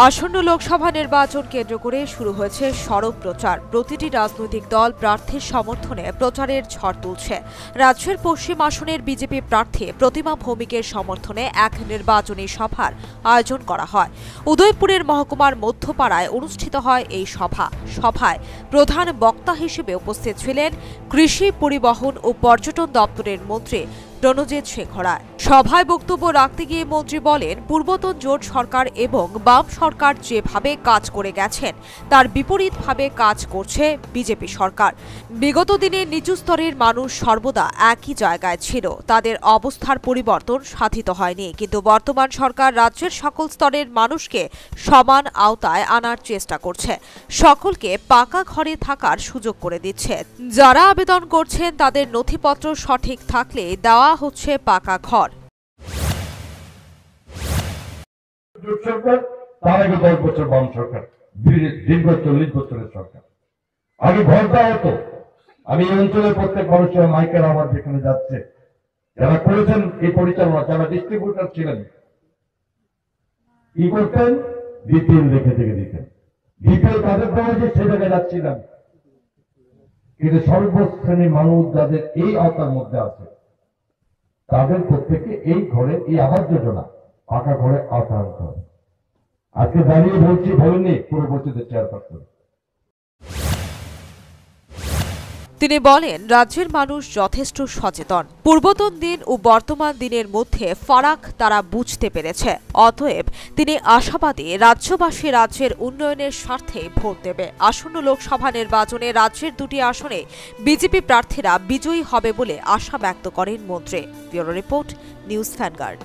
আসন্ন লোকসভা নির্বাচন কেন্দ্র করে শুরু হয়েছে সড়ক প্রচার। প্রতিটি রাজনৈতিক দল প্রার্থীর সমর্থনে প্রচারের ঝড় তুলছে। রাজ্যের পশ্চিম আসনের বিজেপি প্রার্থী প্রতিমা ভৌমিকের সমর্থনে এক নির্বাচনী সভার আয়োজন করা হয়। উদয়পুরের মহকুমার মধ্যপাড়ায় অনুষ্ঠিত হয় এই সভায় প্রধান বক্তা হিসেবে উপস্থিত ছিলেন কৃষি, পরিবহন ও পর্যটন দপ্তরের মন্ত্রী রণজিৎ সিংহ রায়। সভায় বক্তব্য রাখতে গিয়ে মন্ত্রী বলেন, পূর্বতন জোট সরকার এবং বাম সরকার যেভাবে কাজ করে গেছেন তার বিপরীতভাবে কাজ করছে বিজেপি সরকার। বিগত দিনে নিচু স্তরের মানুষ সর্বদা একই জায়গায় ছিল, তাদের অবস্থার পরিবর্তন সাধিত হয়নি। কিন্তু বর্তমান সরকার রাজ্যের সকল স্তরের মানুষকে সমান আওতায় আনার চেষ্টা করছে, সকলকে পাকা ঘরে থাকার সুযোগ করে দিচ্ছে। যারা আবেদন করছেন তাদের নথিপত্র সঠিক থাকলে দেওয়া হচ্ছে পাকা ঘর। তার আগে 10 বছর বাম সরকার, দীর্ঘ 40 বছরের সরকার। আগে ঘর দেওয়া হতো। আমি এই অঞ্চলের প্রত্যেক মানুষের মাইকের আওয়াজ যেখানে যাচ্ছে, যারা করেছেন এই পরিচালনা, যারা ডিস্ট্রিবিউটর ছিলেন, কি করতেন? বিপিএল রেখে থেকে দিতেন। বিপিএল তাদের দেওয়া যে সে জায়গায় যাচ্ছিলাম, কিন্তু সর্বশ্রেণীর মানুষ যাদের এই আওতার মধ্যে আছে তাদের প্রত্যেকে এই ঘরে, এই আবাস যোজনা পাকা ঘরে আওতা আনতে হবে। আজকে দাঁড়িয়ে বলছি, বলেনি পুরো পরিষদের চেয়ারপারসন। তিনি বলেন, রাজ্যের মানুষ যথেষ্ট সচেতন। পূর্বতন দিন ও বর্তমান দিনের মধ্যে ফারাক তারা বুঝতে পেরেছে। অতএব তিনি আশাবাদী রাজ্যবাসী রাজ্যের উন্নয়নের স্বার্থে ভোট দেবে। আসন্ন লোকসভা নির্বাচনে রাজ্যের 2টি আসনে বিজেপি প্রার্থীরা বিজয়ী হবে বলে আশা ব্যক্ত করেন মন্ত্রী। Bureau report, news vanguard.